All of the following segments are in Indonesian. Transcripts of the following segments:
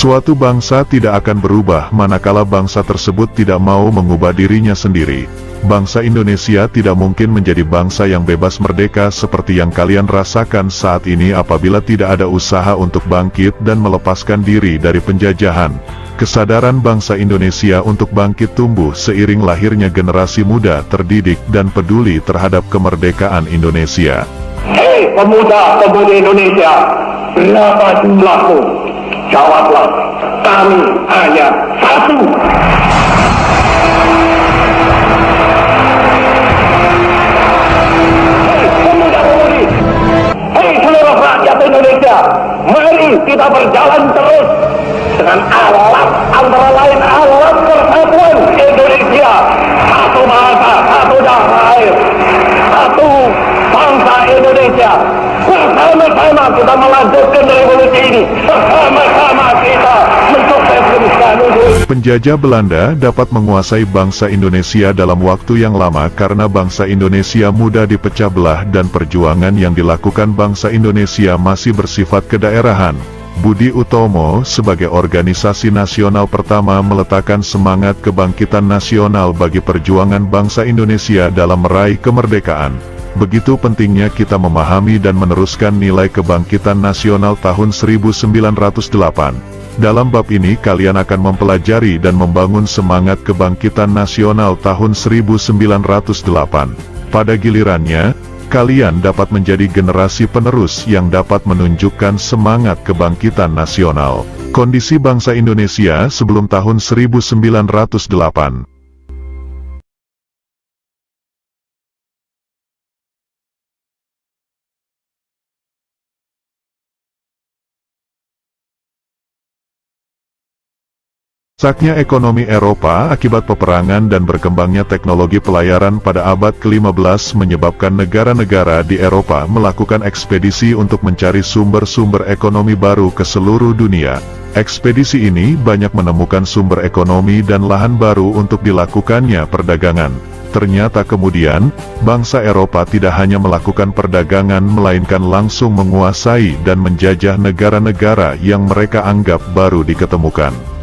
Suatu bangsa tidak akan berubah manakala bangsa tersebut tidak mau mengubah dirinya sendiri. Bangsa Indonesia tidak mungkin menjadi bangsa yang bebas merdeka seperti yang kalian rasakan saat ini apabila tidak ada usaha untuk bangkit dan melepaskan diri dari penjajahan. Kesadaran bangsa Indonesia untuk bangkit tumbuh seiring lahirnya generasi muda terdidik dan peduli terhadap kemerdekaan Indonesia. Hei pemuda-pemudi Indonesia, berapa jumlahmu? Jawablah, kami hanya satu. Hei pemuda-pemudi, hei seluruh rakyat Indonesia, mari kita berjalan terus dengan alat, antara lain alat persatuan Indonesia. Satu bahasa, satu darah air, satu bangsa Indonesia. Bersama-sama kita melanjutkan revolusi ini. Bersama-sama kita mensukseskan ini. Penjajah Belanda dapat menguasai bangsa Indonesia dalam waktu yang lama karena bangsa Indonesia mudah dipecah belah dan perjuangan yang dilakukan bangsa Indonesia masih bersifat kedaerahan. Budi Utomo sebagai organisasi nasional pertama meletakkan semangat kebangkitan nasional bagi perjuangan bangsa Indonesia dalam meraih kemerdekaan. Begitu pentingnya kita memahami dan meneruskan nilai kebangkitan nasional tahun 1908. Dalam bab ini kalian akan mempelajari dan membangun semangat kebangkitan nasional tahun 1908. Pada gilirannya, kalian dapat menjadi generasi penerus yang dapat menunjukkan semangat kebangkitan nasional. Kondisi bangsa Indonesia sebelum tahun 1908. Rusaknya ekonomi Eropa akibat peperangan dan berkembangnya teknologi pelayaran pada abad ke-15 menyebabkan negara-negara di Eropa melakukan ekspedisi untuk mencari sumber-sumber ekonomi baru ke seluruh dunia. Ekspedisi ini banyak menemukan sumber ekonomi dan lahan baru untuk dilakukannya perdagangan. Ternyata kemudian, bangsa Eropa tidak hanya melakukan perdagangan melainkan langsung menguasai dan menjajah negara-negara yang mereka anggap baru diketemukan.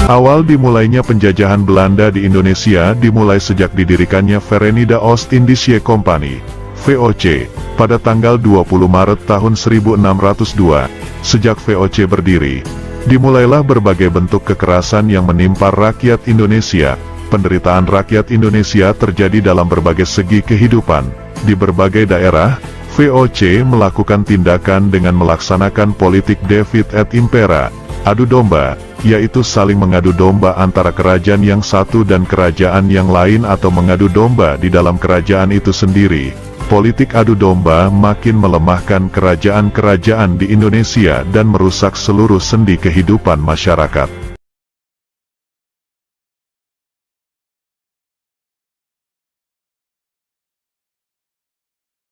Awal dimulainya penjajahan Belanda di Indonesia dimulai sejak didirikannya Verenigde Oost-Indische Compagnie, VOC, pada tanggal 20 Maret tahun 1602. Sejak VOC berdiri, dimulailah berbagai bentuk kekerasan yang menimpa rakyat Indonesia. Penderitaan rakyat Indonesia terjadi dalam berbagai segi kehidupan. Di berbagai daerah, VOC melakukan tindakan dengan melaksanakan politik Divide et Impera, adu domba, yaitu saling mengadu domba antara kerajaan yang satu dan kerajaan yang lain atau mengadu domba di dalam kerajaan itu sendiri. Politik adu domba makin melemahkan kerajaan-kerajaan di Indonesia dan merusak seluruh sendi kehidupan masyarakat.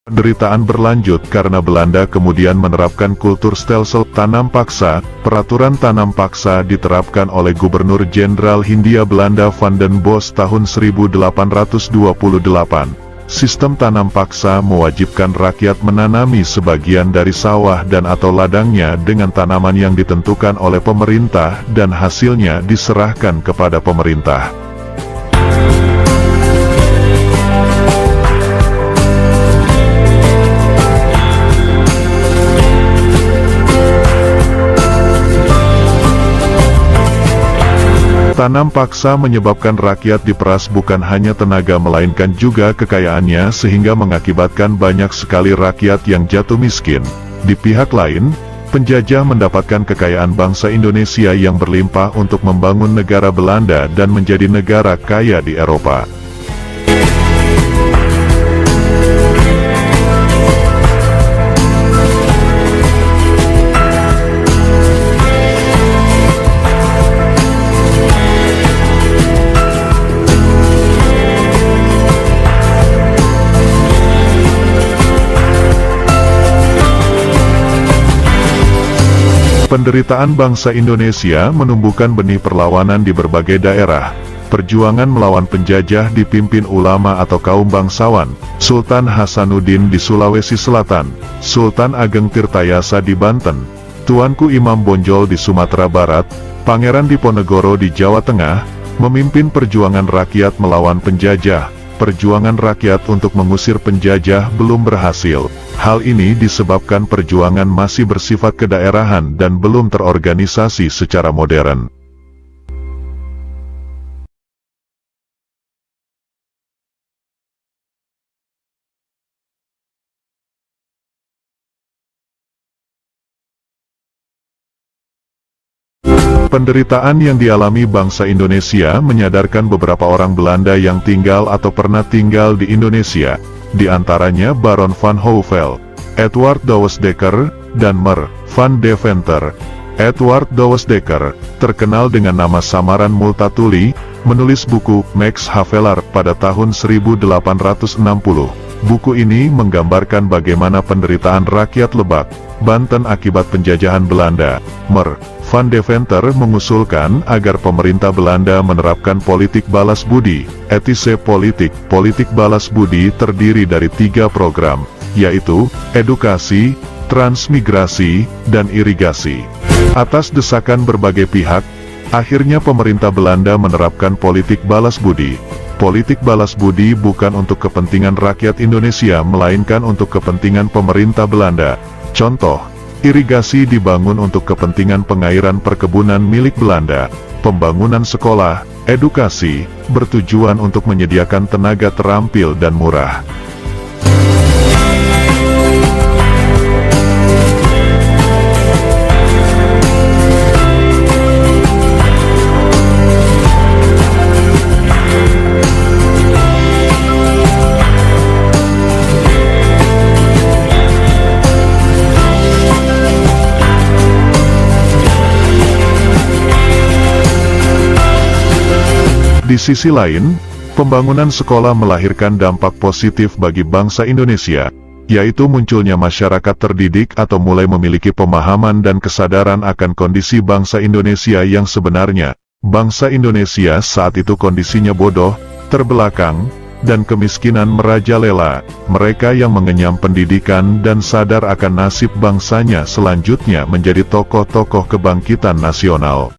Penderitaan berlanjut karena Belanda kemudian menerapkan kultur stelsel tanam paksa. Peraturan tanam paksa diterapkan oleh Gubernur Jenderal Hindia Belanda Van den Bosch tahun 1828. Sistem tanam paksa mewajibkan rakyat menanami sebagian dari sawah dan atau ladangnya dengan tanaman yang ditentukan oleh pemerintah dan hasilnya diserahkan kepada pemerintah. Tanam paksa menyebabkan rakyat diperas bukan hanya tenaga melainkan juga kekayaannya sehingga mengakibatkan banyak sekali rakyat yang jatuh miskin. Di pihak lain, penjajah mendapatkan kekayaan bangsa Indonesia yang berlimpah untuk membangun negara Belanda dan menjadi negara kaya di Eropa. Penderitaan bangsa Indonesia menumbuhkan benih perlawanan di berbagai daerah. Perjuangan melawan penjajah dipimpin ulama atau kaum bangsawan, Sultan Hasanuddin di Sulawesi Selatan, Sultan Ageng Tirtayasa di Banten, Tuanku Imam Bonjol di Sumatera Barat, Pangeran Diponegoro di Jawa Tengah, memimpin perjuangan rakyat melawan penjajah. Perjuangan rakyat untuk mengusir penjajah belum berhasil. Hal ini disebabkan perjuangan masih bersifat kedaerahan dan belum terorganisasi secara modern. Penderitaan yang dialami bangsa Indonesia menyadarkan beberapa orang Belanda yang tinggal atau pernah tinggal di Indonesia, di antaranya Baron van Houvel, Edward Douwes Dekker, dan Mer van Deventer. Edward Douwes Dekker, terkenal dengan nama samaran Multatuli, menulis buku Max Havelaar pada tahun 1860. Buku ini menggambarkan bagaimana penderitaan rakyat Lebak, Banten akibat penjajahan Belanda. Mer van Deventer mengusulkan agar pemerintah Belanda menerapkan politik balas budi, etise politik. Politik balas budi terdiri dari 3 program, yaitu edukasi, transmigrasi, dan irigasi. Atas desakan berbagai pihak, akhirnya pemerintah Belanda menerapkan politik balas budi. Politik balas budi bukan untuk kepentingan rakyat Indonesia melainkan untuk kepentingan pemerintah Belanda. Contoh, irigasi dibangun untuk kepentingan pengairan perkebunan milik Belanda, pembangunan sekolah, edukasi, bertujuan untuk menyediakan tenaga terampil dan murah. Di sisi lain, pembangunan sekolah melahirkan dampak positif bagi bangsa Indonesia, yaitu munculnya masyarakat terdidik atau mulai memiliki pemahaman dan kesadaran akan kondisi bangsa Indonesia yang sebenarnya. Bangsa Indonesia saat itu kondisinya bodoh, terbelakang, dan kemiskinan merajalela. Mereka yang mengenyam pendidikan dan sadar akan nasib bangsanya selanjutnya menjadi tokoh-tokoh kebangkitan nasional.